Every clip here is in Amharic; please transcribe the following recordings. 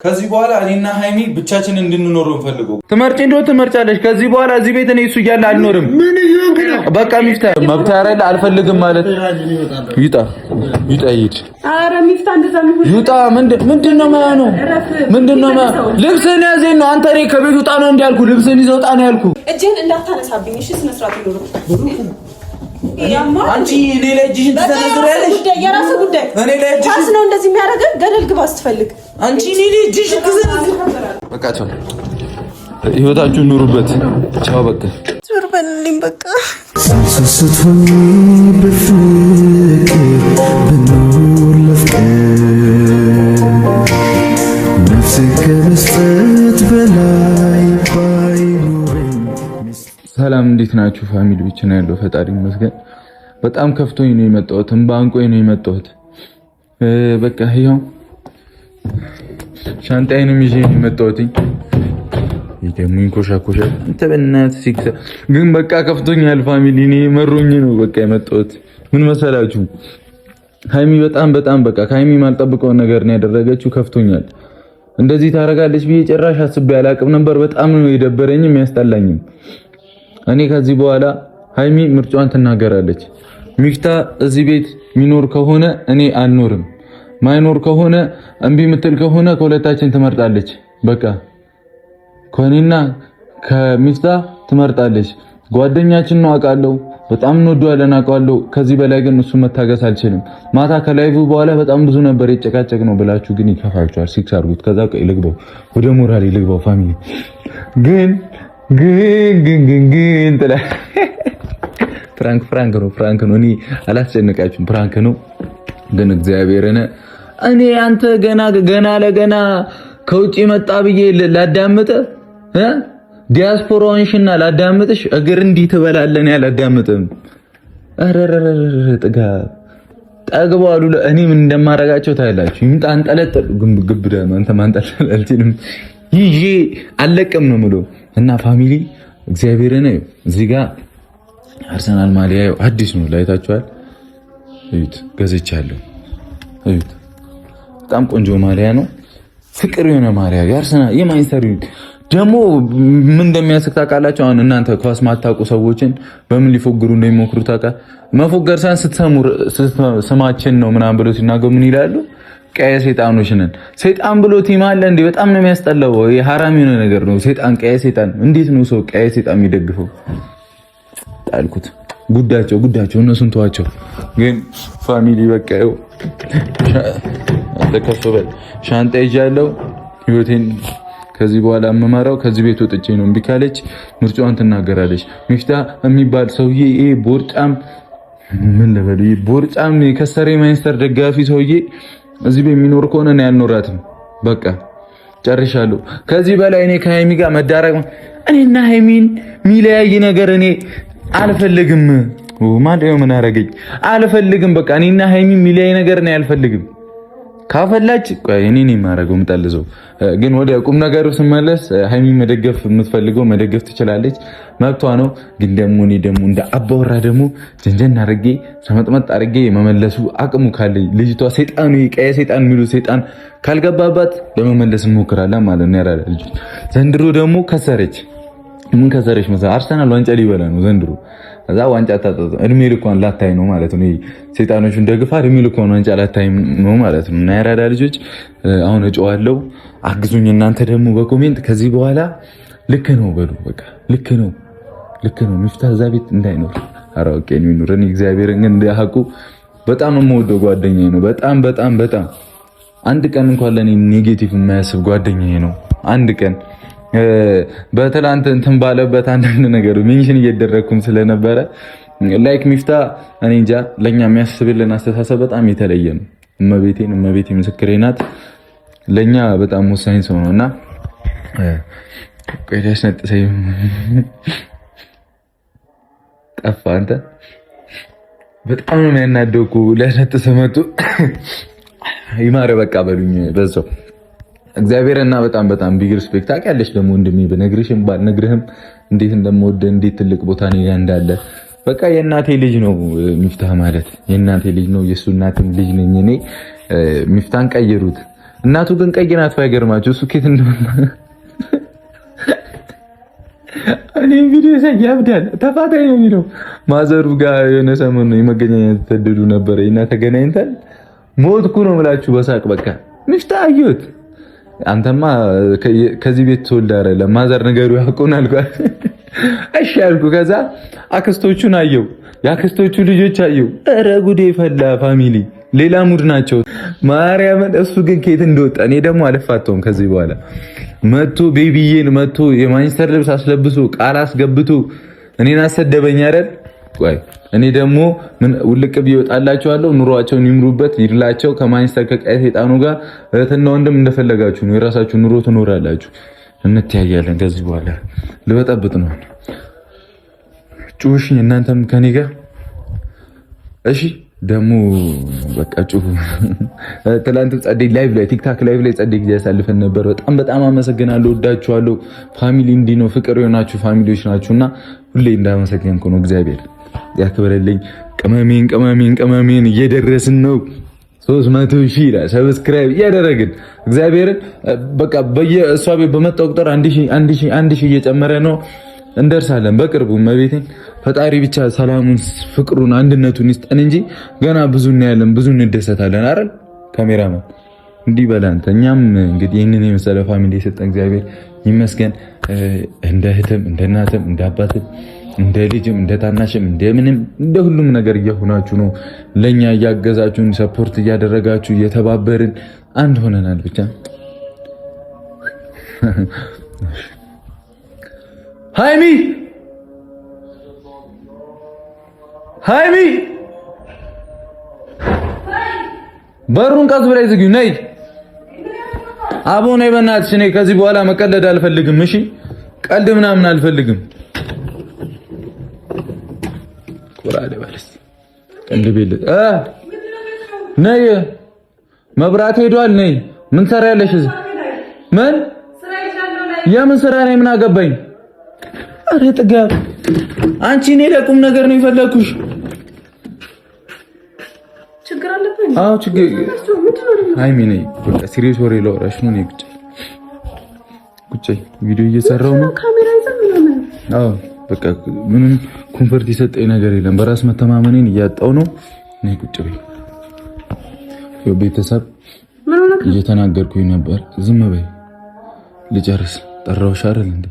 ከዚህ በኋላ እኔና ሃይሚ ብቻችን እንድንኖር እንፈልገው። ትመርጪ እንደው ትመርጫለሽ። ከዚህ በኋላ እዚህ ቤት እኔ እሱ እያለ አልኖርም። በቃ ሚፍታ መብት አይደል? አልፈልግም ማለት ይጣ ይሄድ። ኧረ ሚፍታ እንደዛ ነው ይጣ። ምንድነው ማለት ነው? ምንድነው ማለት ልብስህን ያዘኝ ነው አንተ። እኔ ከቤት ውጣ ነው እንዲያልኩ ልብስህን ይዘህ ውጣ ነው ያልኩ። እጄን እንዳታነሳብኝ እሺ። ስነ ስርዓት ይኖር አንቺ እኔ ላይ እጅሽን ትሰነዝሪያለሽ። የራስህ ጉዳይ። እኔ ላይ እጅሽን ነው እንደዚህ የሚያደርገን። ገደል ግባ ስትፈልግ አንቺ እኔ ላይ እጅሽን ትሰነዝሪ። በቃ ቻው፣ ህይወታችሁን ኑሩበት። ቻው በቃ ዞር በልልኝ በቃ። ሳስቱኝ በፍቅር ብኖር ለፍቅር ነፍሴ ከመስጠት በላይ ባይኖረኝ። ሰላም እንዴት ናችሁ? ፋሚሊ ብቻ ነው ያለው። ፈጣሪ ይመስገን። በጣም ከፍቶኝ ነው የመጣሁት። እንባንቆኝ ነው የመጣሁት። በቃ ይሄው ሻንጣዬንም ይዤ ነው የመጣሁት። ይደሙኝ ኮሻኮሻ እንተ በእናትህ ሲክሰ ግን በቃ ከፍቶኛል ፋሚሊ። እኔ መሮኝ ነው በቃ የመጣሁት። ምን መሰላችሁ? ሃይሚ በጣም በቃ ከሃይሚ ማልጠብቀው ነገር ነው ያደረገችው። ከፍቶኛል። እንደዚህ ታረጋለች ብዬ ጭራሽ አስቤ አላቅም ነበር። በጣም ነው የደበረኝም ያስጠላኝም። እኔ ከዚህ በኋላ ሃይሚ ምርጫዋን ትናገራለች። ሚፍታ እዚህ ቤት ሚኖር ከሆነ እኔ አልኖርም፣ ማይኖር ከሆነ እምቢ ምትል ከሆነ ከሁለታችን ትመርጣለች። በቃ ከኔና ከሚፍታ ትመርጣለች። ጓደኛችን ነው አውቃለሁ፣ በጣም እንወደዋለን አውቃለሁ። ከዚህ በላይ ግን እሱ መታገስ አልችልም። ማታ ከላይቭ በኋላ በጣም ብዙ ነበር የጨቃጨቅ ነው ብላችሁ ግን ይከፋችኋል። ሲክስ አድርጉት። ከዛ ቆይ ልግባው፣ ወደ ሞራል ልግባው ፋሚሊ ግን ጥላ ፍራንክ ነው። እኔ አላስጨንቃችሁም። ፍራንክ ነው ግን እግዚአብሔርን እኔ አንተ ገና ለገና ከውጪ መጣ ብዬ ላዳምጥ ዲያስፖራውንሽና ላዳምጥሽ እግር እንዲህ ትበላለን ያላዳምጥም። አረረረ ጠግቧሉ። እኔ ምን እንደማረጋቸው ታያላችሁ። ይምጣ አንጠለጥል ግብዳ አንተ ማንጠለጥል አልችልም። ይዤ አለቅም ነው የምለው። እና ፋሚሊ እግዚአብሔርን እዚህ ጋር አርሰናል ማሊያ አዲስ ነው ላይታችኋል። እዩት፣ ገዝቻለሁ። እዩት፣ በጣም ቆንጆ ማሊያ ነው። ፍቅር የሆነ ማሊያ የአርሰናል የማንቸስተር ደግሞ ምን እንደሚያስቅ ታውቃላችሁ? አሁን እናንተ ኳስ ማታውቁ ሰዎችን በምን ሊፎግሩ እንደሚሞክሩ ታውቃ። መፎገር ሳይሆን ስትሰሙ ስማችን ነው ምናምን ብሎ ሲናገሩ ምን ይላሉ? ቀየ ሰይጣኖች ነን። ሰይጣን ብሎ ቲም አለ እንዴ? በጣም ነው የሚያስጠላው። የሐራም የሆነ ነገር ነው። ሰይጣን ቀየ ሰይጣን። እንዴት ነው ሰው ቀየ ሰይጣን የሚደግፈው? ጣልኩት። ጉዳቸው እነሱን ተዋቸው። ግን ፋሚሊ በቃ ይኸው ተከፈበል ሻንጣ ይዣለሁ። ህይወቴን ከዚህ በኋላ የምመራው ከዚህ ቤት ወጥቼ ነው። እምቢ ካለች ምርጫዋን ትናገራለች። ሚፍታ የሚባል ሰውዬ ይሄ ቦርጫም ምን ልበል፣ ይሄ ቦርጫም የከሰረ ማንቸስተር ደጋፊ ሰውዬ እዚህ ቤት የሚኖር ከሆነ እኔ አልኖራትም። በቃ ጨርሻለሁ። ከዚህ በላይ እኔ ከሃይሚ ጋር መዳረቅ እኔና ሃይሚን ሚለያይ ነገር እኔ አልፈልግም። ማንደው ምን አረገኝ? አልፈልግም። በቃ እኔና ሃይሚ ሚለያይ ነገር እኔ አልፈልግም። ካፈላች ቆይ እኔ ነኝ የማረገው የምጠልዘው። ግን ወደ ቁም ነገሩ ስመለስ ሃይሚ መደገፍ የምትፈልገው መደገፍ ትችላለች፣ መብቷ ነው። ግን እኔ ደግሞ እንደ አባወራ ደግሞ ጀንጀን አድርጌ ሰመጥመጥ አድርጌ የመመለሱ አቅሙ ካለኝ ልጅቷ ሰይጣኑ ቀየ ሰይጣን የሚሉ ሰይጣን ካልገባባት ለመመለስ እንሞክራለን ማለት ነው። ያራዳ ልጅ ዘንድሮ ደግሞ ከሰረች። ምን ከሰረች መሰለህ? አርሰናል ዋንጫ ሊበላ ነው ዘንድሮ። እዛ ዋንጫ ታጣጣ እድሜ ልኳን ላታይ ነው ማለት ነው። ሰይጣኖቹን ደግፋ እድሜ ልኳን ዋንጫ ላታይ ነው ማለት ነው። እና ያራዳ ልጆች አሁን እጨዋለሁ፣ አግዙኝ። እናንተ ደግሞ በኮሜንት ከዚህ በኋላ ልክ ነው በሉ። በቃ ልክ ነው ሚፍታ እዛ ቤት እንዳይኖር አራውቄ ነው ይኖር። እኔ እግዚአብሔርን ግን እንደሐቁ በጣም የምወደው ጓደኛዬ ነው። በጣም አንድ ቀን እንኳን ለኔ ኔጌቲቭ የማያስብ ጓደኛዬ ነው። አንድ ቀን በትላንት እንትን ባለበት አንዳንድ ነገር ሜንሽን እየደረኩም ስለነበረ ላይክ ሚፍታ እኔ እንጃ ለኛ የሚያስብልን አስተሳሰብ በጣም የተለየ ነው። እመቤቴ ምስክሬ ናት። ለኛ በጣም ወሳኝ ሰው ነውና ቆይታሽ ነጥሰይ ጠፋ። አንተ በጣም ነው የሚያናደውኩ። ለነጥሰ መጡ ይማረ በቃ በሉኝ በዛው እግዚአብሔርና በጣም ቢግ ሪስፔክት ታውቂያለሽ። ደግሞ እንደሚ በነግርሽም ባልነግርህም እንዴት እንደምወደ እንዴት ትልቅ ቦታ ነው እንዳለ በቃ የእናቴ ልጅ ነው ሚፍታህ ማለት የእናቴ ልጅ ነው። የሱ እናትም ልጅ ነኝ እኔ። ሚፍታን ቀይሩት እናቱ ግን ቀይ ናት። ባይገርማችሁ እሱ ኬት እንደሆነ እኔ ቪዲዮ ያብዳል። ተፋታኝ ነው የሚለው ማዘሩ ጋር የሆነ ሰሞኑን የመገናኘት ተደዱ ነበር እና ተገናኝተን ሞትኩ ነው የምላችሁ በሳቅ በቃ ምሽታ አዩት። አንተማ ከዚህ ቤት ተወልደ አይደለ ማዘር ነገሩ ያውቁናል ጓ እሺ አልኩ። ከዛ አክስቶቹን አየው፣ የአክስቶቹ ልጆች አየው። ኧረ ጉዴ ፈላ ፋሚሊ ሌላ ሙድ ናቸው ማርያምን። እሱ ግን ኬት እንደወጣ እኔ ደግሞ አልፋተውም ከዚህ በኋላ መቶ ቤቢዬን መቶ የማንቸስተር ልብስ አስለብሶ ቃል አስገብቶ እኔን አሰደበኝ አይደል? ቆይ እኔ ደግሞ ምን ውልቅ ቢወጣላችኋለሁ። ኑሯቸውን ይምሩበት ይድላቸው። ከማንቸስተር ከቀይ ሰይጣኑ ጋር እህትና ወንድም እንደፈለጋችሁ ነው። የራሳችሁ ኑሮ ትኖራላችሁ። እንተያያለን። ከዚህ በኋላ ልበጠብጥ ነው። ጩሽ እናንተም ከኔ ጋር እሺ። ደግሞ በቃ ጩሁ። ትላንት ጸደይ ላይቭ ላይ ቲክታክ ላይቭ ላይ ጸደይ ጊዜ ያሳልፈን ነበር። በጣም አመሰግናለሁ። ወዳችኋለሁ። ፋሚሊ እንዲህ ነው ፍቅር የሆናችሁ ፋሚሊዎች ናችሁና ሁሌ እንዳመሰግንኩ ነው። እግዚአብሔር ያክብረልኝ። ቅመሜን እየደረስን ነው 300,000 ላይ ሰብስክራይብ እያደረግን እግዚአብሔርን በቃ በየእሷ ቤት በመጣው ቁጥር 1000 እየጨመረ ነው። እንደርሳለን በቅርቡ። መቤቴን ፈጣሪ ብቻ ሰላሙን፣ ፍቅሩን፣ አንድነቱን ይስጠን እንጂ ገና ብዙ እናያለን፣ ብዙ እንደሰታለን አይደል ካሜራማን? እንዲህ በላንተ እኛም እንግዲህ ይህንን የመሰለ ፋሚሊ የሰጠን እግዚአብሔር ይመስገን። እንደ እህትም እንደ እናትም እንደ አባትም እንደ ልጅም እንደ ታናሽም እንደምንም እንደ ሁሉም ነገር እየሆናችሁ ነው ለኛ እያገዛችሁን ሰፖርት እያደረጋችሁ እየተባበርን አንድ ሆነናል። ብቻ ሃይሚ በሩን ቀስ ብለሽ ዝጊው። ነይ አቦ ነይ በእናትሽ ነይ። ከዚህ በኋላ መቀለድ አልፈልግም። እሺ ቀልድ ምናምን አልፈልግም። ቆራደ ባለስ ቀልድ ቤል ነይ። መብራት ሄዷል። ነይ። ምን ሰራያለሽ እዚህ? ምን የምን ስራ ነኝ? ምን አገባኝ? አረ ጥጋብ አንቺ እኔ ለቁም ነገር ነው የፈለኩሽ። ችግር አለብኝ? አዎ ችግር ሃይሚ ነይ። በቃ ሲሪየስ ወሬ ላወራሽ ነው። ነይ ቁጭ ቪዲዮ እየሰራው ነው። ካሜራ ይዘን ነው። አዎ በቃ ምንም ኮንፈርት የሰጠኝ ነገር የለም። በራስ መተማመኔን እያጣው ነው። ነይ ቁጭ በይ። ቤተሰብ እየተናገርኩኝ ነበር። ዝም በይ ልጨርስ። ጠራውሽ አይደል እንዴ?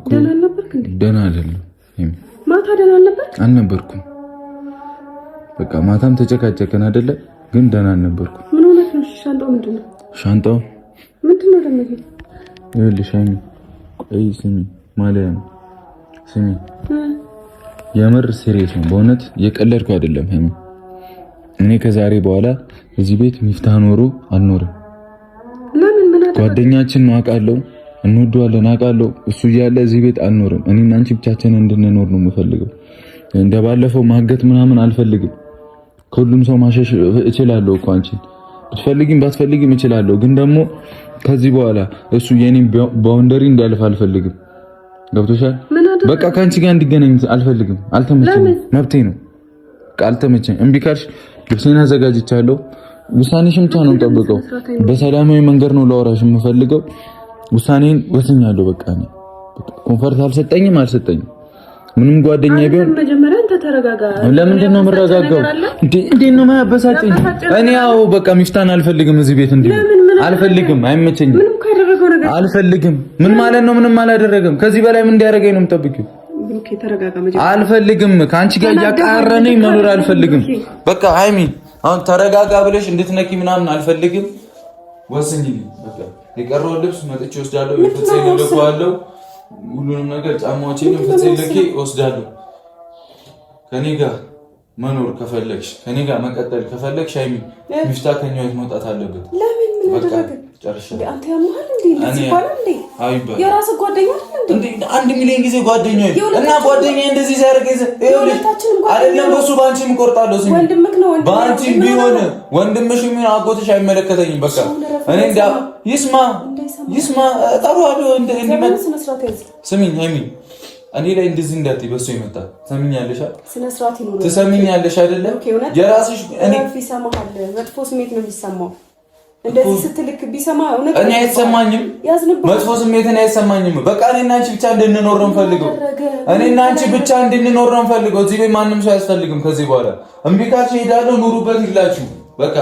ደህና አልነበርክ እንዴ? ደህና አይደለም። ማታ ደህና አልነበርክ? አልነበርኩም። በቃ ማታም ተጨቃጨቀን አይደለ? ግን ደህና አልነበርኩም። ምን ሆነህ ነው? ሻንጣው ምንድነው? ሻንጣው ምንድነው ደግሞ? ይኸውልሽ ሃይሚ ቆይ ስሚ ማለት ነው። ስሚ የምር ሲሪየስ ነው በእውነት የቀለድኩ አይደለም ሃይሚ። እኔ ከዛሬ በኋላ እዚህ ቤት ሚፍታህ ኖሮ አልኖርም። ለምን? ምን አደረገ? ጓደኛችን ነው አውቃለሁ፣ እንወደዋለን አውቃለሁ። እሱ እያለ እዚህ ቤት አልኖርም። እኔና አንቺ ብቻችንን እንድንኖር ነው የምፈልገው። እንደባለፈው ማገት ምናምን አልፈልግም። ከሁሉም ሰው ማሸሽ እችላለሁ እኮ አንቺን ብትፈልጊም ባትፈልጊም እችላለሁ። ግን ደግሞ ከዚህ በኋላ እሱ የኔን ባውንደሪ እንዳልፍ አልፈልግም። ገብቶሻል? በቃ ከአንቺ ጋር እንዲገናኝ አልፈልግም። አልተመቸኝም። መብቴ ነው። አልተመቸኝ። እምቢ ካልሽ ልብሴን አዘጋጅቻለሁ። ውሳኔሽን ብቻ ነው የምጠብቀው። በሰላማዊ መንገድ ነው ላወራሽ የምፈልገው። ውሳኔን ወስኛለሁ። በቃ እኔ ኮንፈርት አልሰጠኝም። ምንም ጓደኛ ቢሆን መጀመሪያ አንተ ተረጋጋ። ለምንድን ነው የምረጋጋው? እንዴት ነው የማያበሳጨኝ? እኔ ያው በቃ ሚፍታን አልፈልግም። እዚህ ቤት እንዲህ አልፈልግም። አይመቸኝም። ምንም ካደረገው ነገር አልፈልግም። ምን ማለት ነው? ምንም አላደረገም። ከዚህ በላይ ምን እንዲያደርገኝ ነው የምጠብቂው? ብሩኬ ተረጋጋ። መጀመሪያ አልፈልግም። ከአንቺ ጋር እያቃረነኝ መኖር አልፈልግም። በቃ ሃይሚ አሁን ተረጋጋ ብለሽ እንድትነኪ ምናምን አልፈልግም። ወስኝልኝ በቃ። የቀረው ልብስ መጥቼ ወስዳለሁ። የፍፄን ልኳለሁ። ሁሉንም ነገር ጫማዎቼንም ፍፄን ልኬ ወስዳለሁ። ከኔ ጋር መኖር ከፈለግሽ፣ ከኔ ጋር መቀጠል ከፈለግሽ ሃይሚ ሚፍታህ ከኛ ህይወት መውጣት አለበት። ለምን? ምን አደረገ? ጨርሻለሁ። አንተ ያመሃል እንዴ? ለዚህ ይባላል እንዴ? አይባል። የራስህ ጓደኛ እንዴ? 1 ሚሊዮን ጊዜ ጓደኛዬ እና ጓደኛዬ እንደዚህ ሲያደርግ አይደለም በሱ ባንቺም ቆርጣለሁ። ስሚ ባንቺም ቢሆን ወንድምሽ ምን አጎትሽ አይመለከተኝም። በቃ እኔ እንዳ ይስማ ጠሩአለሁ እንዲመጣ። ስሚኝ ሃይሚ እኔ ላይ እንደዚህ እንዳትይ። በሱ ይመጣ ሰሚኛለሽ አይደል? ስነ ስርዓት ይኖር። ትሰሚኛለሽ አይደል? የራስሽ እኔ ይሰማሃል። መጥፎ ስሜት ነው የሚሰማው። እንደዚህ ስትልክ ቢሰማ እኔ አይሰማኝም። መጥፎ ስሜትን አይሰማኝም። በቃ እኔና አንቺ ብቻ እንድንኖር ነው ፈልገው። እኔና አንቺ ብቻ እንድንኖር ነው ፈልገው። እዚህ ቤት ማንም ሰው አያስፈልግም ከዚህ በኋላ። እምቢ ካልሽ እሄዳለሁ። ኑሩበት ይላችሁ በቃ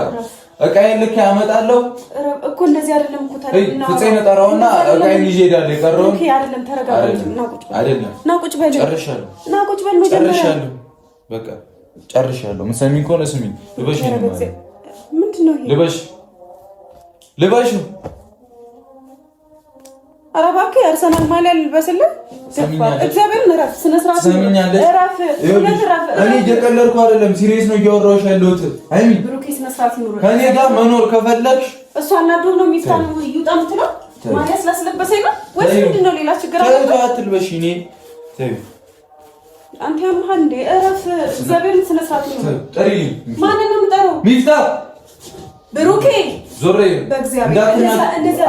እቃዬን ልክ ያመጣለሁ እኮ እንደዚህ አይደለም እኮ ታዲያ ፍፄን እጠራውና እቃዬን ይዤ እሄዳለሁ። የቀረውን ኦኬ አይደለም ተረጋጋ። አይደለም ና ቁጭ በል ጨርሻለሁ። ና ቁጭ በል መጀመሪያ ጨርሻለሁ። በቃ ጨርሻለሁ። ምሰሚኝ ከሆነ ስሚኝ። ልበሽ ነው ምንድነው ይሄ? ልበሽ ኧረ እባክህ አርሰናል ማሊያ ልበስልህ። እግዚአብሔርን እረፍ። ስነ ስርዓት እረፍ። እኔ እየቀለድኩ አይደለም፣ ሲሪየስ ነው እያወራሁሽ ያለሁት። አይሚ ብሩኬ ስነ ስርዓት ይኑር። ከኔ ጋር መኖር ከፈለግሽ እሷ አናዶር ነው የሚፍታን ይውጣ የምትለው ማሊያ ስላስለበሰኝ ነው ወይስ ምንድነው ሌላ ችግር አለ? ተይው አትልበሽ። እኔ ተይው አንተ ያምሃል እንዴ? እረፍ። እግዚአብሔርን ስነ ስርዓት ይኑር። ጥሪ ማንን ነው የምጠራው? ሚፍታ ብሩኬ ዞሬ በእግዚአብሔር እንደዚህ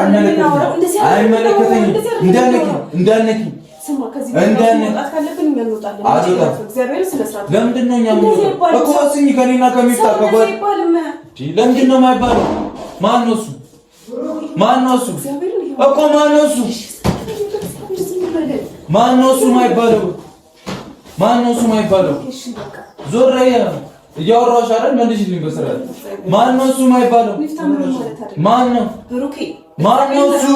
እንዳነኪ ስማ ከዚህ መውጣት ካለብን እንወጣለን። እግዚአብሔር ስለስራት ለምንድን ነው እኛ እኮ ወስኝ ከኔና ከሚፍታ ከጓድ ለምንድን ነው የማይባለው? ማን ነው እሱ? ማን ነው እሱ እኮ ማን ነው እሱ? ማን ነው እሱ የማይባለው? ማን ነው እሱ የማይባለው? ዞሬ እያወራሁሽ አይደል? መልሽልኝ በስርዓት። ማን ነው እሱ የማይባለው? ማን ነው ብሩኬ? ማን ነው እሱ?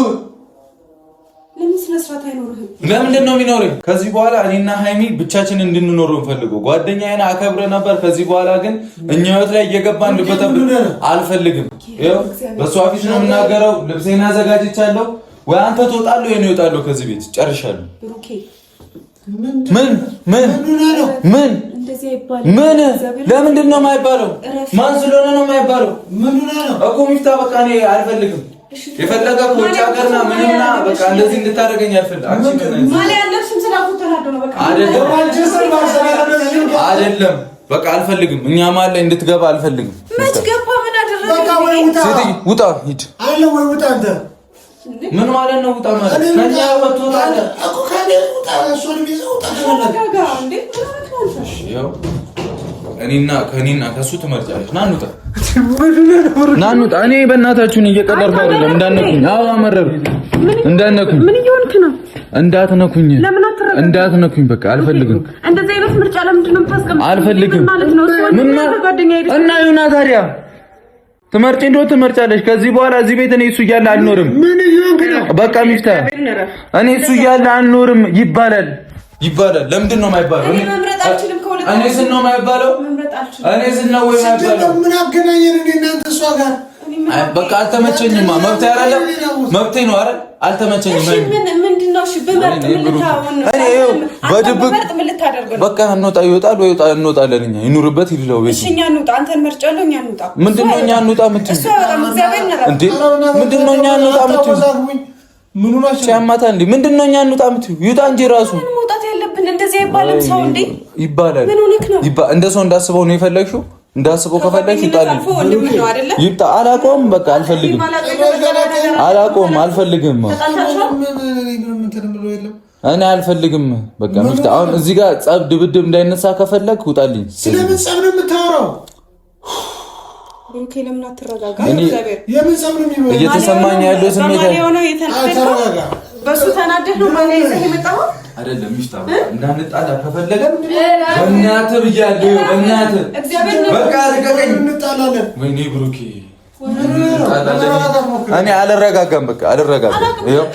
ለምን ስለስራት አይኖርህም? ለምንድን ነው የሚኖረኝ? ከዚህ በኋላ እኔና ሃይሚ ብቻችንን እንድንኖር እንፈልገው። ጓደኛዬን አከብረ ነበር። ከዚህ በኋላ ግን እኛ ህይወት ላይ እየገባ እንድበተብን አልፈልግም። ይኸው በሷ ፊት ነው የምናገረው። ልብሴን አዘጋጅቻለሁ። ወይ አንተ ትወጣለህ ወይ እኔ እወጣለሁ ከዚህ ቤት። ጨርሻለሁ። ብሩኬ ምን ለምንድን ነው የማይባለው? ማን ስለሆነ ነው የማይባለው? እኮ ሚፍታ በቃ እኔ አልፈልግም። የፈለገ ውጭ ሀገርና ምንና በቃ እንደዚህ እንድታደርገኝ አልፈልግም። አይደለም በቃ አልፈልግም። እኛ ማለት እንድትገባ አልፈልግም። ውጣ ሂድ። ምን ማለት ነው? ውጣ ማለት ከኛ ወጥቷል እኮ ከኔ ውጣ። እሱን ቢዘው ተረጋጋ እንዴ! ከኔና ከሱ ትመርጫለሽ። ናኑጣ ናኑጣ። እኔ በእናታችሁን እየቀለድኩ አይደለም። እንዳነኩኝ። አዎ አመረር እንዳነኩኝ። ምን እየሆንክ ነው? እንዳትነኩኝ። እንዳትነኩኝ። በቃ አልፈልግም። እንደዚህ አይነት ምርጫ ለምንድን ነው የምታስቀምጠው? አልፈልግም ማለት ነው። ምን እና ይሁና ታዲያ ትመርጪ እንደው ትመርጫለሽ። ከዚህ በኋላ እዚህ ቤት እኔ እሱ እያለ አልኖርም። ምን ይሁን በቃ ሚፍታ፣ እኔ እሱ እያለ አልኖርም ይባላል። ለምንድን ነው የማይባለው? እኔ መምረጥ አልችልም። እኔ ስን ነው የማይባለው? እኔ ስን ነው ወይ የማይባለው? ምን አገናኘን እንዴ እናንተ እሷ ጋር? በቃ አልተመቸኝማ። መብቴ አይደለም? መብቴ ነው አይደል? አልተመቸኝም። እሺ ምንድነው? እሺ በመርጥ ምልታውን በድብቅ በቃ እንወጣ ይወጣል ወይ እንወጣለን። እኛ ይኑርበት ይልለው ቤት። እሺ እኛ እንውጣ። አንተን መርጫለሁ። እኛ እንውጣ። ምንድነው እኛ እንውጣ የምትይው? እሱ በጣም እግዚአብሔር ነው እንዴ? ምንድነው እኛ እንውጣ የምትይው? ምኑ ነው ሲያማታ እንዴ? ምንድነው እኛ እንውጣ የምትይው? ይውጣ እንጂ ራሱ መውጣት ያለብን እንደዚህ አይባልም። ሰው እንዴ ይባላል። ምን ሆነክ ነው? እንደ ሰው እንዳስበው ነው የፈለግሽው? እንዳስበው ከፈለግሽ ይጣልኝ ይጣ። አላቆም በቃ አልፈልግም። አላቆም አልፈልግም። እኔ አልፈልግም። በቃ ሚፍታ አሁን እዚህ ጋር ጸብ ድብድብ እንዳይነሳ ከፈለግ ውጣልኝ። ስለምን ጸብ ነው የምታወራው? ብሩኬ ለምን አትረጋጋ? የምን ጸብ ነው የሚሆነው? እየተሰማኝ ያለው ስሜት በሱ ተናደህ ነው ማለት ይዘህ የመጣው አይደለም። ሚፍታ እንዳንጣላ ከፈለገ በእናትህ ብያለሁ። በእናትህ በቃ ልቀቀኝ። እንጣላለን። ወይኔ ብሩኬ እኔ አልረጋጋም። በቃ አልረጋጋም። ይኸው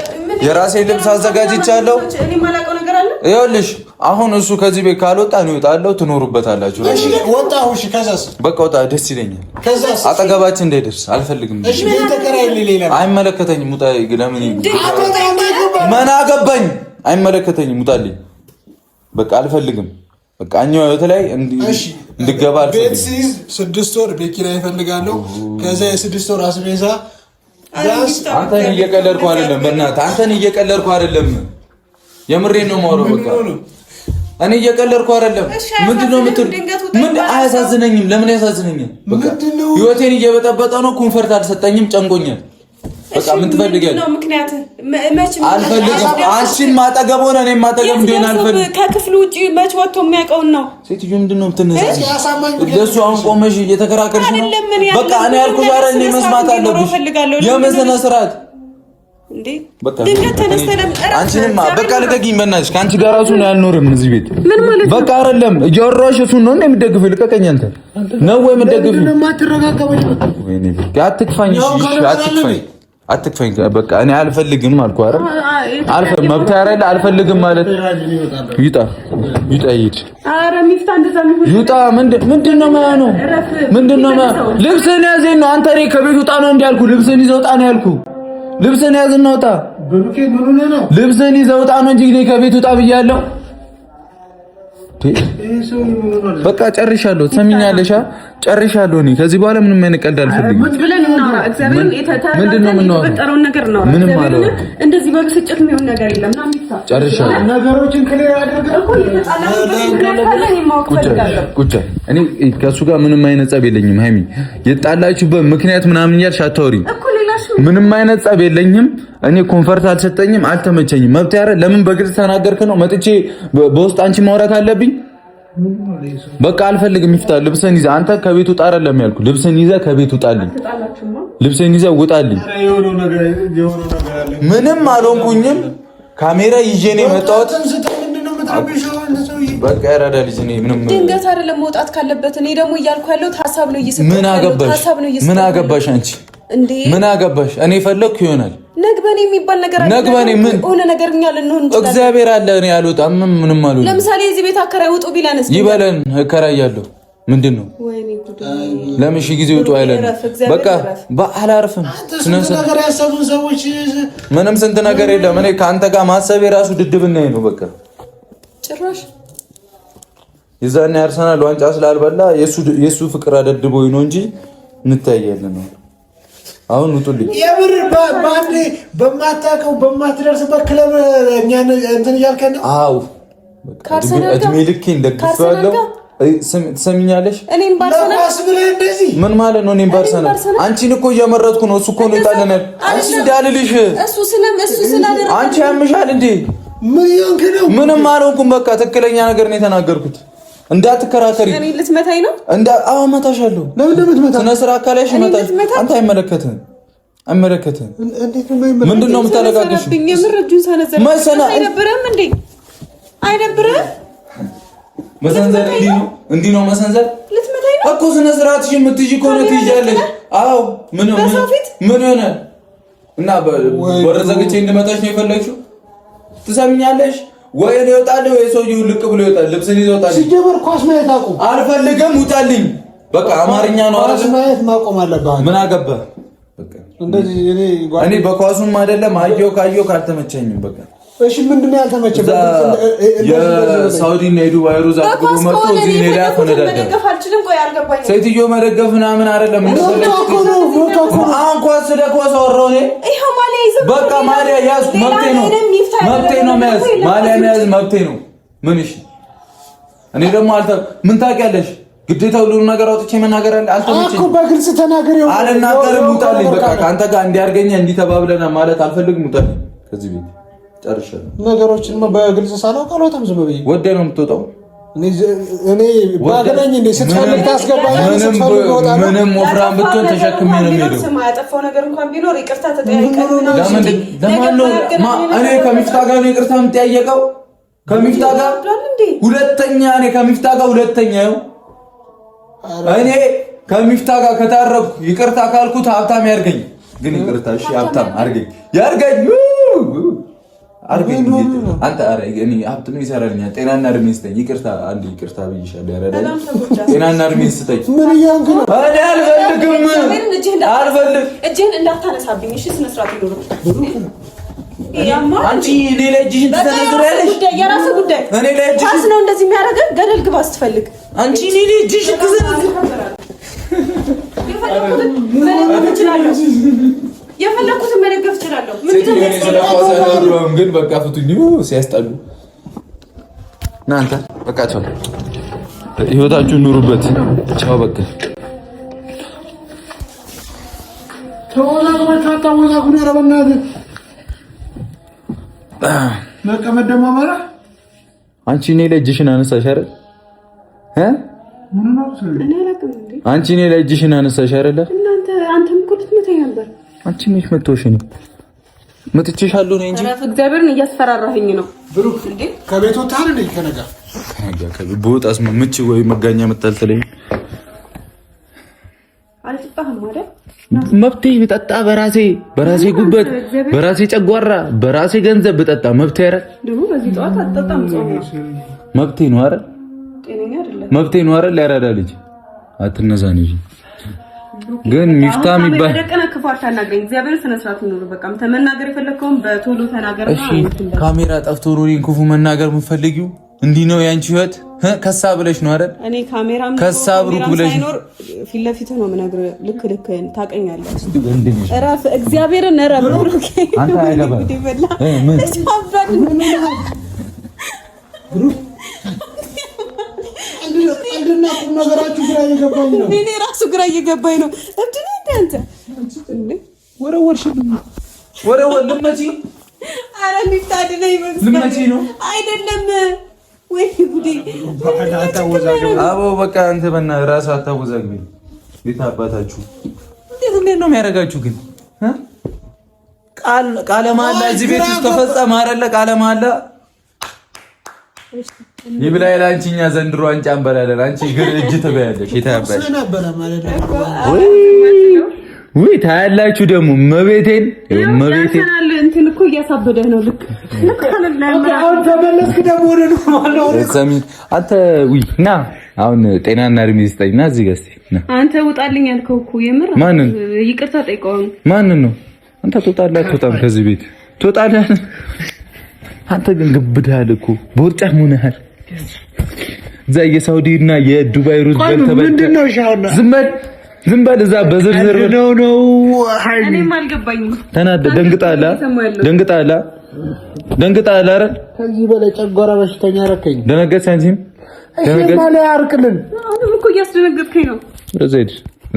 የራሴ ልብስ አዘጋጅቻለሁ። እኔ ማላውቀው ነገር አለ። ይኸውልሽ አሁን እሱ ከዚህ ቤት ካልወጣ ነው እወጣለሁ። ትኖሩበታላችሁ። እሺ ወጣሁ። እሺ ከዛስ? በቃ ወጣ። ደስ ይለኛል። ከዛስ? አጠገባችን እንዳይደርስ አልፈልግም። እሺ ምን ተከራይልኝ? ሌላ አይመለከተኝም። ውጣ። ለምን ምን አገባኝ? አይመለከተኝም። ውጣልኝ። በቃ አልፈልግም። በቃ እኛው በተለይ እንድገባ አልፈልግም። ቤት ሲይዝ 6 ወር ቤት ኪራይ እፈልጋለሁ። ከዛ የ6 ወር አስቤዛ ዳስ። አንተን እየቀለድኩ አይደለም። በእናትህ አንተን እየቀለድኩ አይደለም። የምሬን ነው የማወራው። በቃ እኔ እየቀለድኩ አይደለም። ምንድነው የምትል? ምን አያሳዝነኝም? ለምን ያሳዝነኛል? በቃ ህይወቴን እየበጠበጠ ነው። ኮንፈርት አልሰጠኝም። ጨንቆኛል። በቃ ምን ትፈልጊያለሽ? ነው ምክንያት መች አልፈልግም። አንቺን ማጠገብ ሆነ እኔ ማጠገብ እንደሆነ አልፈልግም። ከክፍሉ ውጪ መች ወጥቶ የሚያውቀውን ነው። ሴትዮ ምንድነው የምትነሳው? ለሱ አሁን ቆመሽ እየተከራከርሽ ነው። በቃ እኔ ያልኩሽ ዛሬ እኔ መስማት አለብሽ። የመሰነ ስርዓት እንዴ ድንገት ተነስተለም አንቺንማ በቃ ልቀቂኝ በእናትሽ። ከአንቺ ጋር ራሱ ነው ያልኖርም እዚህ ቤት። በቃ አይደለም እያወራሽ እሱን ነው እንደምትደግፍ። ልቀቀኝ አንተ ነው ወይ የምትደግፍ? ወይኔ አትክፋኝ፣ አትክፋኝ። በቃ እኔ አልፈልግም አልኩ አይደል? አልፈልግም መብት አይደል? አልፈልግም ማለት ይውጣ ይሄድ። ኧረ ሚፍታ እንደዛ ነው ይውጣ። ምንድነው ነው ምንድነው? ልብስህን ያዘኝ ነው አንተ። እኔ ከቤት ውጣ ነው እንዲያልኩ ልብስህን ይዘህ ውጣ ነው ያልኩ። ልብስህን ያዝና ውጣ። ልብስህን ይዘህ ውጣ ነው እንጂ እኔ ከቤት ውጣ ብያለሁ። በቃ ጨርሻለሁ። ትሰሚኛለሽ? ጨርሻለሁ። እኔ ከዚህ በኋላ ምንም አይነት ቀልድ አልፈልግም። ምንድነው የምናወራው? ምንም ማለት ነው። እንደዚህ በብስጭት የሚሆን ነገር የለም። ጨርሻለሁ። ነገሮችን ክሊር አድርገን ቁጭ እኔ ከእሱ ጋር ምንም አይነት ጸብ የለኝም። ሃይሚ የጣላችሁበት ምክንያት ምናምን እያልሽ አታወሪኝ። ምንም አይነት ጸብ የለኝም። እኔ ኮንፈርት አልሰጠኝም፣ አልተመቸኝም። መብት ያረ ለምን በግልጽ ተናገርክ ነው መጥቼ በውስጥ አንቺ ማውራት አለብኝ? በቃ አልፈልግም። ይፍታ። ልብስህን ይዘህ አንተ ከቤት ውጣ አይደለም ያልኩህ። ልብስህን ይዘህ ከቤት ውጣልኝ። ልብስህን ይዘህ ውጣልኝ። ምንም አልሆንኩኝም። ካሜራ ይዤ ነው የመጣሁት። በቃ ያራዳ ልጅ ነኝ። ምንም ድንገት አይደለም መውጣት ካለበት። እኔ ደግሞ እያልኩ ያለሁት ሀሳብ ነው እየሰጠሁ። ምን አገባሽ አንቺ? እንዴ ምን አገባሽ? እኔ ፈለኩ ይሆናል። ነግበኔ የሚባል ነገር አለ። ነግበኔ ምን ሆነ ነገርኛ ልንሆን እንችላለን። እግዚአብሔር አለ። እኔ አልወጣም። ምንም አልወጣም። ለምሳሌ እዚህ ቤት አከራይ ውጡ ቢላንስ ይበለን። እከራያለሁ። ምንድነው? ወይኔ ጉድ! ለምን ሺ ጊዜ ውጡ አይለን? በቃ አላርፍም። ነገር ያሰቡን ሰዎች ምንም ስንት ነገር የለም። እኔ ከአንተ ጋር ማሰብ የራሱ ድድብና ነው። በቃ ጭራሽ የዛኔ አርሰናል ዋንጫ ስላልበላ የሱ ፍቅር አደድቦኝ ነው እንጂ እንታያለን ነው። አሁን ውጡልኝ። የምር ባንዴ በማታውቀው በማትደርስበት ክለብ እኛን እንትን እያልከን ነው። አዎ በቃ እድሜ ልኬን ደግፌዋለሁ። ትሰሚኛለሽ? እኔም ባርሰናል እንደዚህ ምን ማለት ነው? እኔም ባርሰናል አንቺን እኮ እየመረጥኩ ነው። እሱ እኮ ነው ይጣለናል። አንቺ እንዳልልሽ እሱ ስላደረገ አንቺ ያምሻል እንዴ? ምን ይሆንክ ነው? ምንም አልሆንኩም። በቃ ትክክለኛ ነገር ነው የተናገርኩት። እንዳትከራከሪ። እኔ ልትመታኝ ነው? አዎ እመታሻለሁ። ለምን እንደምትመታ ስነ ስርዓት ካለሽ እመታሽ። አንተ አይመለከትህም። እንዴት ነው የማይመለከት? ምንድነው የምታለጋግሽ? የምር እጁን ሰነዘረ። አይደብርም እንዴ? አይደብርም? መሰንዘር እንዲህ ነው መሰንዘር። ልትመታኝ ነው እኮ ስነ ስርዓትሽ የምትይዥ ከሆነ ትይዣለሽ። አዎ ምን ሆነ እና በር ዘግቼ እንድመጣሽ ነው የፈለግሽው? ትሰሚኛለሽ? ወይ እኔ እወጣለሁ ወይ ሰውዬው ልቅ ብሎ ይወጣል። ልብስን ይዞ ይወጣል። ሲጀመር ኳስ ማየት አቁም። አልፈልግም። ውጣልኝ። በቃ አማርኛ ነው ኳስ ማየት ማቆም አለብህ። ምን አገባህ? በቃ እንደዚህ እኔ በኳሱም አይደለም ካየሁ ካልተመቸኝም በቃ እሺ ምንድነው ያልተመቸህ? የሳውዲ እና የዱባይ ሩዝ አጥብቆ መጥቶ እዚህ እኔ ላይ አፈነዳደ። ሴትዮ መደገፍ ምናምን አይደለም። አሁን ኳስ አወራሁ እኔ። በቃ ማሊያ ያዝኩ። መብቴ ነው መያዝ። ማሊያ መያዝ መብቴ ነው። ምን እሺ እኔ ደግሞ ምን ታውቂያለሽ? ግዴታ ሁሉንም ነገር አውጥቼ መናገር አልተመቸኝም እኮ። በግልጽ ተናገር። አልናገርም። ውጣልኝ። በቃ ከአንተ ጋር እንዲያርገኛ እንዲተባብለና ማለት አልፈልግም። ውጣልኝ ከዚህ ቤት። ጨርሻለሁ። ነገሮችን በግልጽ ሳላውቅ አልወጣም። ዝም ብዬ ወደህ ነው የምትወጣው። እኔ ባገናኝ እንደ ስትፈልግ ታስገባኝ። ምንም ወፍራም ብትሆን ተሸክሜ ነው የምሄደው። ያጠፋው ነገር እንኳን ቢኖር ይቅርታ ተጠያይቀን። ለማን ነው? እኔ ከሚፍታ ጋር ነው ይቅርታ የምጠያየቀው? ከሚፍታ ጋር ሁለተኛ እኔ ከሚፍታ ጋር ሁለተኛ ነው። እኔ ከሚፍታ ጋር ከታረኩ ይቅርታ ካልኩት ሀብታም ያርገኝ። ግን ይቅርታ እሺ ሀብታም ያርገኝ አንተ እኔ ሀብት ምን ይሰራልኛል? ጤናና እድሜ ስጠኝ። ይቅርታ አንዴ ይቅርታ ብዬሻለሁ። ያረዳኝ ጤናና እድሜ ስጠኝ። ምን እያንክ ነው? እኔ አልፈልግም። እጅህን እንዳታነሳብኝ እሺ። ስነ ስርዓት ይኖር። አንቺ እኔ ላይ እጅሽን ትሰነዝሪያለሽ። የራስህ ጉዳይ። እኔ ላይ እጅሽን ኳስ ነው እንደዚህ የሚያደርገን። ገደል ግባ ስትፈልግ። አንቺ እኔ ላይ እጅሽን ትሰነዝሪያለሽ። የፈለኩትን መደገፍ እችላለሁ። ግን በቃ ፍቱኝ። ሲያስጠሉ እናንተ በቃ ቻው፣ ህይወታችሁን ኑሩበት። ቻው በቃ ተወዛግባችሁ አታወዛግቡ። ኧረ በእናትህ መቀመጥ ደግሞ አማራ አንቺ እኔ ላይ እጅሽን አነሳሽ አይደል? አንቺ እኔ ላይ እጅሽን አነሳሽ አይደል? አንተም እኮ ልትመታኝ ነበር። አንቺ ነሽ መተውሽ ነው መጥቼሻለሁ ነው እንጂ እግዚአብሔርን እያስፈራራኸኝ ነው። ብሩክ እንዴ ከቤት ወጣህ እንዴ? ከነጋ በወጣስ ምች ወይ መጋኛ መጣልተለኝ አልጠጣህም አይደል? መብቴ ብጠጣ በራሴ ጉበት በራሴ ጨጓራ በራሴ ገንዘብ ብጠጣ መብቴ አይደል? ደግሞ በዚህ ጠዋት አትጠጣም። ጾም ነው። መብቴ ነው አይደል? ጤነኛ አይደለም። መብቴ ነው አይደል? ያራዳ ልጅ አትነዛኝ። ግን ሚፍታ የሚባል በደቀና ክፋት ታናገኝ። እግዚአብሔር ስነ ስርዓት ነው። በቃ ተመናገር የፈለከውን በቶሎ ተናገርና እሺ። ካሜራ ጠፍቶ ሮሪን ክፉ መናገር የምትፈልጊው እንዲህ ነው ያንቺ ህይወት? ከሳ ብለሽ ነው አይደል? እኔ ካሜራም ከሳ ብሩክ ብለሽ ሳይኖር ፊት ለፊት ነው የምነግርህ። ልክ ታውቀኛለህ። እረፍ፣ እግዚአብሔርን እረፍ። ብሩክ አንተ አይገባም። ምን ብሩክ አንድና ቁም ነገራችሁ ግራ እየገባኝ ነው። እኔ ራሱ ግራ እየገባኝ ነው። እንዴ አንተ እንዴ ወረወርሽልኝ። ልመጪ? ኧረ ሚፍታድ ነው ይመስል ልመጪ ነው አይደለም ወይ? ጉዴ አቦ በቃ አንተ ራስህ አታወዛግቢ። ቤት አባታችሁ እንዴት ነው የሚያደርጋችሁ? ግን ቃለ መሃላ እዚህ ቤት ውስጥ ተፈጸመ አይደለ? ቃለ መሃላ ይብላኝ ላንቺኛ ዘንድሮ አንቺ አንበላለን። አንቺ ግር እጅ ትበያለሽ። የታባሽ ወይ ታያላችሁ። ደግሞ መቤቴን እንትን እኮ እያሳበደህ ነው። ልክ አሁን ተመለስክ ደግሞ ወደ ነው ማለት ነው። አንተ ወይ ና አሁን ጤናና እድሜ ይስጠኝና እዚህ ጋር እስኪ ና። አንተ ውጣልኝ ያልከው እኮ የምር ማንን ይቅርታ ጠይቀው? ማንን ነው? አንተ ትወጣለህ አትወጣም? ከዚህ ቤት ትወጣለህ? አንተ ግን ግብዳል እኮ ቦርጫም ሆነሃል። እዛ የሳውዲ እና የዱባይ ሩዝ ምንድነው? ሻውና ዝም በል እዛ በዝርዝር ነው። እኔም አልገባኝም። ተናደህ ደንግጣላ አይደል? ከዚህ በላይ ጨጓራ በሽተኛ ረከኝ። ደነገጥሽ? አንቺም ደነገጥሽ ማለት ያርቅልን። አሁን እኮ እያስደነገጥከኝ ነው።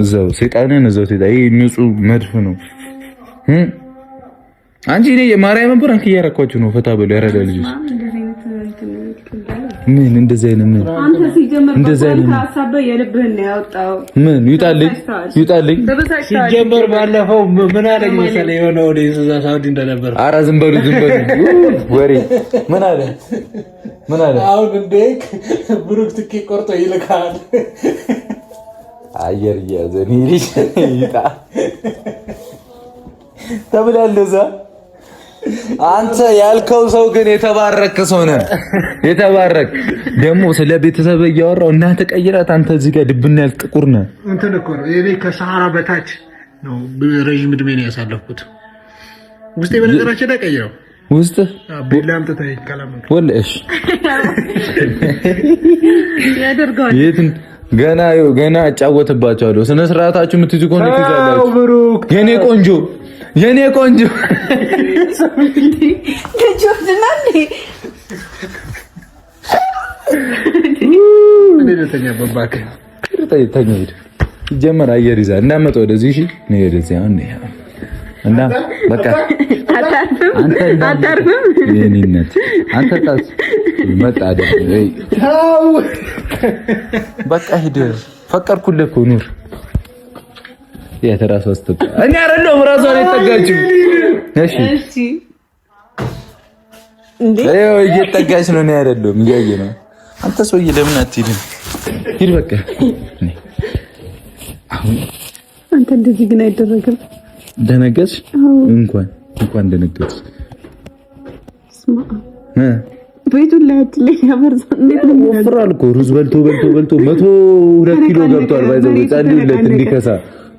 እዛው ሰይጣንን ይሄ ንጹህ መድፍ ነው። አንቺ እኔ የማርያም ብራንክ እያረኳችሁ ነው። ፈታ በሉ ያረዳ ልጅ ምን እንደዚህ አይነት ምን አንተ ሲጀመር ከሀሳብ የልብህን ነው ያወጣው። ምን ይውጣልኝ ሲጀመር ባለፈው ምን አለኝ መሰለኝ የሆነ ወደ እዛ ሳውዲ እንደነበር። ኧረ ዝም በሉ ወሬ ምን አለ አሁን እንዴ ብሩክ ትኬት ቆርጦ ይልካል። አየር ያዘኒ ይጣ ተብላለዛ። አንተ ያልከው ሰው ግን የተባረክ ሰው ነህ። የተባረክ ደግሞ ስለ ቤተሰብ እያወራው እናንተ ቀይራት። አንተ እዚህ ጋር ድብና ያል ጥቁር ነህ። እንትን እኮ ነው እኔ ከሰሃራ በታች ነው ረጅም እድሜ ነው ያሳለፍኩት። ውስጤ በነገራችን ላይ ቀይረው ውስጥ ቢላም ተታይ ከላም ወለሽ ያደርጋል። ገና አጫወትባቸዋለሁ። ስነ ስርዓታችሁ የምትይዙ ከሆነ ትይዛላችሁ። የኔ ቆንጆ ጀመር አየር ይዛ እንዳመጣ ወደዚህ እሺ ነው ወደዚህ አሁን እና በቃ አንተ አታርፍም። የኔነት አንተ ታስ መጣ አይደል? በቃ ሂድ ፈቀርኩልህ እኮ ኑር። የተራሱ አስተጣ እኔ አይደለም ራሷ ነው የተጠጋችው። እሺ እንዴ እየተጠጋች ነው። እኔ አይደለም እያየ ነው። አንተ ሰውዬ ለምን አትሄድም? ሂድ በቃ። አንተ እንደዚህ ግን አይደረግም። ደነገጥሽ? እንኳን ደነገጥሽ። ቤቱን ላይ ያበርዛ እንዴት ነው ወፍራል እኮ ሩዝ በልቶ 102 ኪሎ ገብቷል። ባይዘው ጸልዩለት እንዲከሳ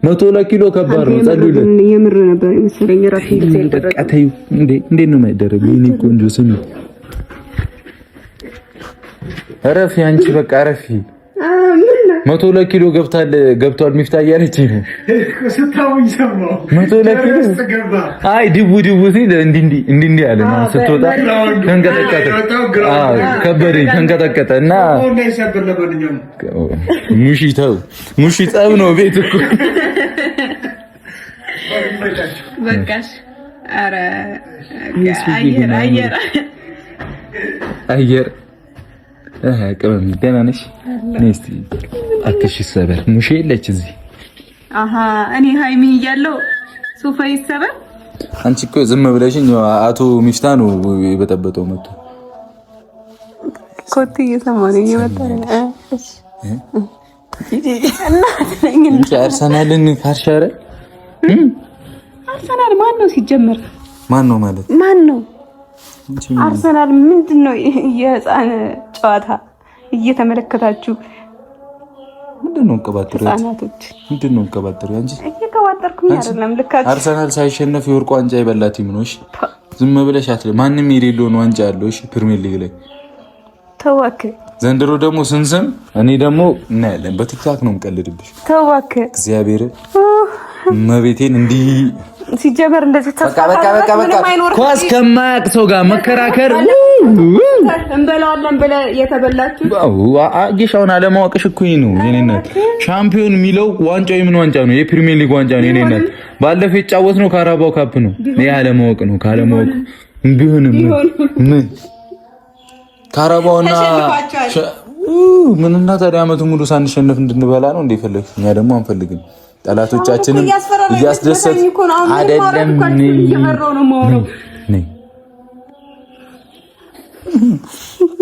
102 ኪሎ ከባድ ነው። ጸልዩለት። የምር ነበር መሰለኝ ራሴ ጊዜ በቃ ተይው። እንዴት ነው የማይደረግ? ይሄን እኮ እንጂ ስሚ አረፊ አንቺ በቃ አረፊ። 102 ኪሎ ገብቷል ሚፍታ እያለች ነው። ስታውኝ ሰማው 102 ኪሎ አይ ድቡ ሲል እንዲህ ያለ ነው። ስትወጣ ተንቀጠቀጠ። ከበደኝ ተንቀጠቀጠ እና ሙሺ ጠብ ነው ቤት እኮ በቃሽ። ኧረ አየር ቅመም ደህና ነሽ? እስቲ አትሽ ሰበር ሙሼ የለች እዚህ። እኔ ሃይሚ እያለሁ ሶፋ ይሰበር። አንቺ እኮ ዝም ብለሽኝ አቶ ሚፍታ ነው የበጠበጠው መጥቶ ኮቲ እየሰማኝ ይመጣል። አርሰናልን ካርሻረ አርሰናል ማን ነው ሲጀመር? ማን ነው ማለት ማን ነው? አርሰናል ምንድነው? የህፃን ጨዋታ እየተመለከታችሁ ምንድነው እንቀባጥሩ? ህፃናቶች ምንድነው እንቀባጥሩ? አንቺ እየተዋጠርኩኝ አይደለም። ልካችሁ አርሰናል ሳይሸነፍ የወርቅ ዋንጫ ይበላት ይምኖሽ። ዝም ብለሽ አትለ ማንንም የሌለውን ዋንጫ ያለው እሺ፣ ፕሪሚየር ሊግ ላይ ተዋክ። ዘንድሮ ደግሞ ስንስም እኔ ደግሞ እናያለን። በቲክታክ ነው የምቀልድብሽ። ተዋክ እግዚአብሔር መቤቴን እንዲህ ሲጀመር እንደዚህ በቃ ኳስ ከማያውቅ ሰው ጋር መከራከር እንበላለን ብለህ የተበላችሁ ጌሻውን አለማወቅሽ እኮ ነው። የኔነት ሻምፒዮን የሚለው ዋንጫው የምን ዋንጫ ነው? የፕሪሚየር ሊግ ዋንጫ ነው። የኔነት ባለፈው የተጫወትነው ካራባው ካፕ ነው። ይሄ አለማወቅ ነው። ካለማወቅ ቢሆንም ምን ካራባውና ምንና ታዲያ ዓመቱ ሙሉ ሳንሸነፍ እንድንበላ ነው እንደ ፈለግሽ? እኛ ደግሞ አንፈልግም። ጠላቶቻችንን እያስደሰት አይደለም።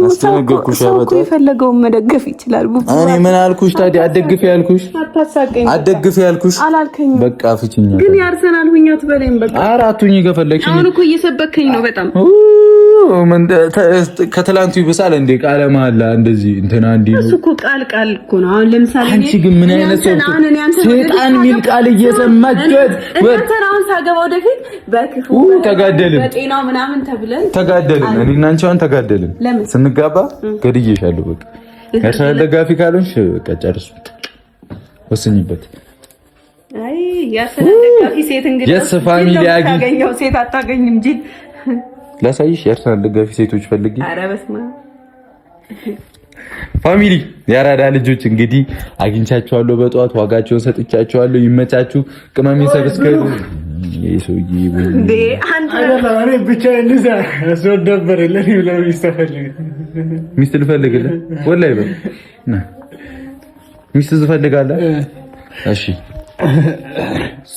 አስተነገርኩሽ። በጣም የፈለገውን መደገፍ ይችላል። እኔ ምን አልኩሽ ታዲያ? አደግፍ ያልኩሽ አደግፍ ያልኩሽ አላልከኝ። በቃ ፍቺኛ ግን የአርሰናል ሁኛት በለኝ። በቃ አራቱኝ ከፈለግሽ። አሁን እኮ እየሰበከኝ ነው በጣም ከትላንቱ ይብሳል እንዴ? ቃለ መሃላ እንደዚህ እንትና እንዲ ነው እሱ እኮ ቃል እኮ ነው። አሁን ለምሳሌ አንቺ ግን ምን አይነት ሰው ሰይጣን ሚል ቃል እየሰማችሁት ወተራውን ሳገባ ወደፊት በክፉ ተጋደልን፣ በጤናው ምናምን ተብለን ተጋደልን። እኔና አንቺ አሁን ተጋደልን። ስንጋባ ገድዬሻለሁ። በቃ ያርሰናል ደጋፊ ካልሆንሽ በቃ ጨርሱ፣ ወስኝበት። አይ ያርሰናል ደጋፊ ሴት እንግዲህ የስ ፋሚሊ አገኘው ሴት አታገኝም እንጂ ላሳይሽ የአርሰናል ደጋፊ ሴቶች ፈልጊ። ኧረ በስመ አብ ፋሚሊ ያራዳ ልጆች እንግዲህ አግኝቻቸዋለሁ። በጠዋት ዋጋቸውን ሰጥቻቸዋለሁ። ይመቻችሁ። ቅመሜ ሰብስክራይብ የሰውዬ እንዴ አንተ አረ ብቻ እንዛ አስወደበር ለኔ ብለው ይስተፈልግ ሚስት ልፈልግልህ ወላሂ በል ና ሚስት ትፈልጋለህ? እሺ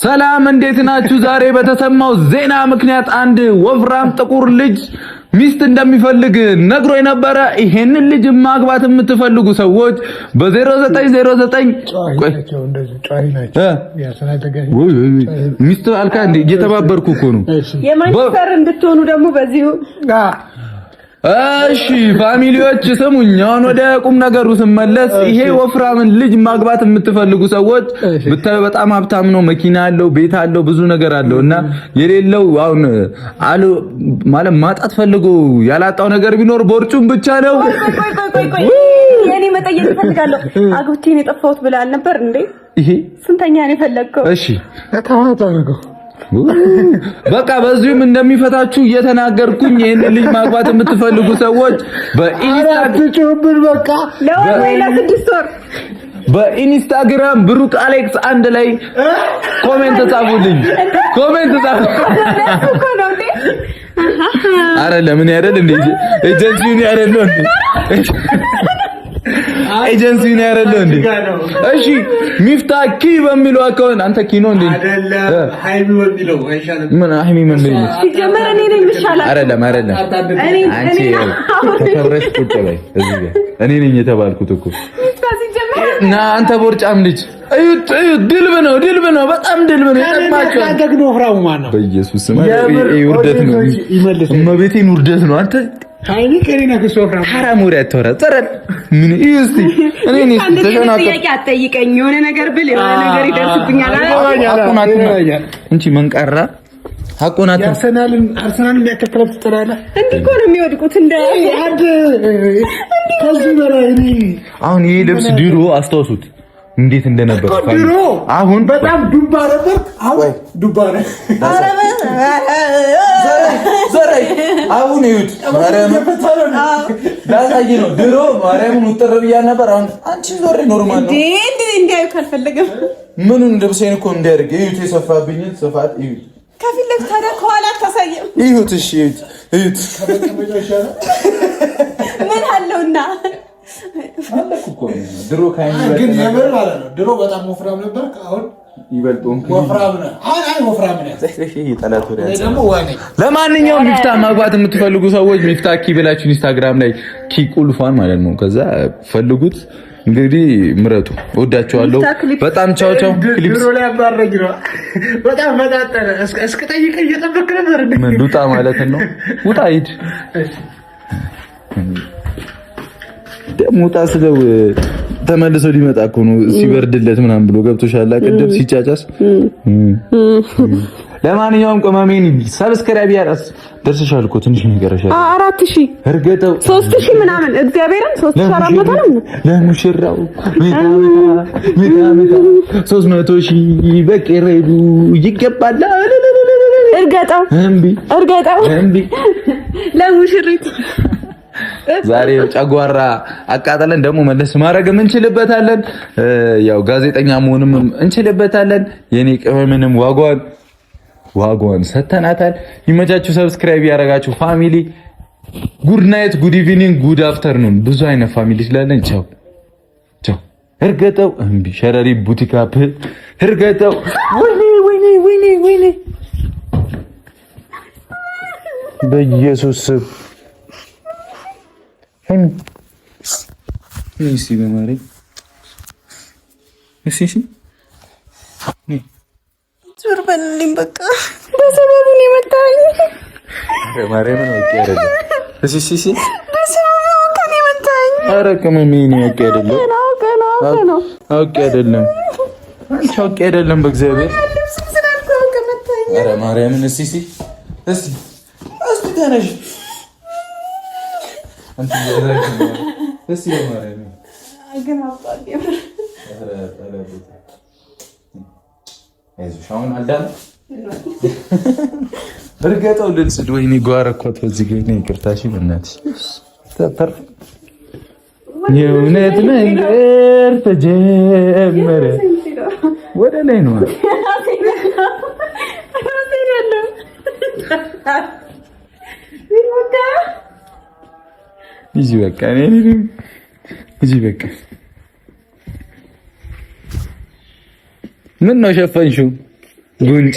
ሰላም እንዴት ናችሁ? ዛሬ በተሰማው ዜና ምክንያት አንድ ወፍራም ጥቁር ልጅ ሚስት እንደሚፈልግ ነግሮ የነበረ። ይሄንን ልጅ ማግባት የምትፈልጉ ሰዎች በ0909 ሚስት አልካ እንዴ? እየተባበርኩ እኮ ነው። የማንስተር እንድትሆኑ ደግሞ በዚሁ እሺ ፋሚሊዎች ስሙኝ። አሁን ወደ ቁም ነገሩ ስመለስ ይሄ ወፍራምን ልጅ ማግባት የምትፈልጉ ሰዎች ብታዩ በጣም ሀብታም ነው። መኪና አለው፣ ቤት አለው፣ ብዙ ነገር አለው እና የሌለው አሁን አሉ ማለት ማጣት ፈልጎ ያላጣው ነገር ቢኖር ቦርጩን ብቻ ነው። ቆይ የኔ መጠየቅ እፈልጋለሁ። አግብቼን የጠፋሁት ብለህ አልነበር እንዴ? ይሄ ስንተኛ ነው የፈለግከው? እሺ ተታዋጣው በቃ በዚሁም እንደሚፈታችሁ እየተናገርኩኝ ይሄን ልጅ ማግባት የምትፈልጉ ሰዎች በኢንስታግራም ብሩክ አሌክስ አንድ ላይ ኮሜንት ጻፉልኝ። አረ ለምን ያደል እንዴ? ኤጀንሲውን ያደል ነው እንዴ? ኤጀንሲውን ያደል እንዴ? እሺ ሚፍታ ኪ በሚለው አካውንት አንተ ኪ ነው እንዴ? ሃይሚ በሚለው አይሻልም? ምን ሃይሚ በሚለው ሲጀመር እኔ ነኝ የምሻለው። አይደለም አንቺ ተከብረሽ ቁጭ በይ እዚህ ጋር እኔ ነኝ የተባልኩት እኮ እና አንተ ቦርጫም ልጅ እዩት ድልብ ነው በጣም ድልብ ነው። የጠማቸው ደግሞ ወፍራሙ ማን ነው? በኢየሱስ ስም ውርደት ነው። እመቤቴን ውርደት ነው። አንተ ሃይሚ ከሪና ከሶፍራሙ ሐራም ወሬ አትወራ ጥረት ምን ይስቲ እኔ ነኝ ተሸናቀ ጥያቄ አትጠይቀኝ። የሆነ ነገር ብል የሆነ ነገር ይደርስብኛል። እንቺ መንቀራ ሐቁናት አርሰናልን ያከተለው ተጠራለ እንዴ እኮ ነው የሚወድቁት እንደ አንድ ከዚህ በላይ አሁን ይሄ ልብስ ድሮ አስተዋሱት እንዴት እንደነበር አሁን በጣም ዱባ ነበር። አሁን ዱባ ነው። አሁን ይሁት ማርያም ዳሳይ ነው። ድሮ ማርያምን ውጥር ብያ ነበር። አሁን አንቺ ዞሬ ኖርማል ነው እንዴ ማየት አልፈለገም። ምኑን ልብሴን እኮ እንዲያደርግ እዩት፣ የሰፋብኝን ስፋት እዩት። ከፊት ለፊት ታዲያ ከኋላ አታሳየም? እዩት፣ እሺ እዩት። ምን አለውና ድሮ ግን የምር ማለት ነው ድሮ በጣም ወፍራም ነበር። አሁን ይበልጡን ወፍራም ነው። አይ ወፍራም ነው። ለማንኛውም ሚፍታ ማግባት የምትፈልጉ ሰዎች ሚፍታ ኪ ብላችሁ ኢንስታግራም ላይ ኪ ቁልፏን ማለት ነው ከዛ ፈልጉት። እንግዲህ ምረጡ። ወዳችኋለሁ በጣም ቻው ቻው። ድሮ ላይ አባረግ ነው በጣም መጣጣነ እስከ ጠይቀኝ እየጠበክ ነበር። ምን ሉጣ ማለት ነው? ውጣ ሂድ ደግሞ ውጣ ስለው ተመልሶ ሊመጣ እኮ ነው ሲበርድለት ምናምን ብሎ ገብቶሻል። ቅድም ሲጫጫስ ለማንኛውም ቆማሜን ሰብስክራይብ ያራስ ደርሰሻል እኮ ትንሽ ነገር አሻለ 4000 እርገጠው 3000 ምናምን እግዚአብሔርን 3400 ነው ለሙሽራው ሚታ 300000 በቀረቡ ይገባል። እርገጠው እምቢ ለሙሽሪት ዛሬ ጨጓራ አቃጠለን ደግሞ መለስ ማድረግ እንችልበታለን። ያው ጋዜጠኛ መሆንም እንችልበታለን። የኔ ቅመምንም ዋጓን ሰተናታል። ይመቻችሁ። ሰብስክራይብ ያደረጋችሁ ፋሚሊ ጉድ ናይት፣ ጉድ ኢቭኒንግ፣ ጉድ አፍተርኑን ብዙ አይነት ፋሚሊ ስላለን ቻው ቻው። እርገጠው እምቢ ሸረሪ ቡቲካፕ እርገጠው ወይኔ በኢየሱስ እሺ በማሪ እሺ ዙር በልልኝ በቃ በሰበቡ ነው የመጣኝ። በማሪ ምን ወቄ አይደለም። እሺ በሰበቡ ከኔ መጣኝ። ኧረ ከመሜ ነው ወቄ አይደለም። ወቄ አይደለም። ወቄ አይደለም። በእግዚአብሔር ኧረ ማርያምን እሺ ተነሽ አንተ ያዛኝ እሺ በማርያምን አገማባኝ ሻውን አልዳን እርገጠው ልጽድ ወይኔ ጓረኳት በዚህ ግን ይቅርታሽ በእናትሽ የእውነት መንገድ ተጀመረ ወደ ላይ ነው ይጂ በቃ ምን ነው ሸፈንሽው ጉንጭ።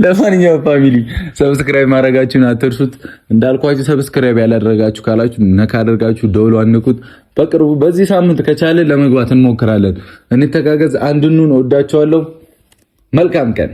ለማንኛውም ፋሚሊ ሰብስክራይብ ማድረጋችሁን አትርሱት። እንዳልኳችሁ ሰብስክራይብ ያላደረጋችሁ ካላችሁ ነካ አድርጋችሁ ደውሉ አንቁት። በቅርቡ በዚህ ሳምንት ከቻለ ለመግባት እንሞክራለን። እንተጋገዝ፣ አንድኑን። ወዳችኋለሁ። መልካም ቀን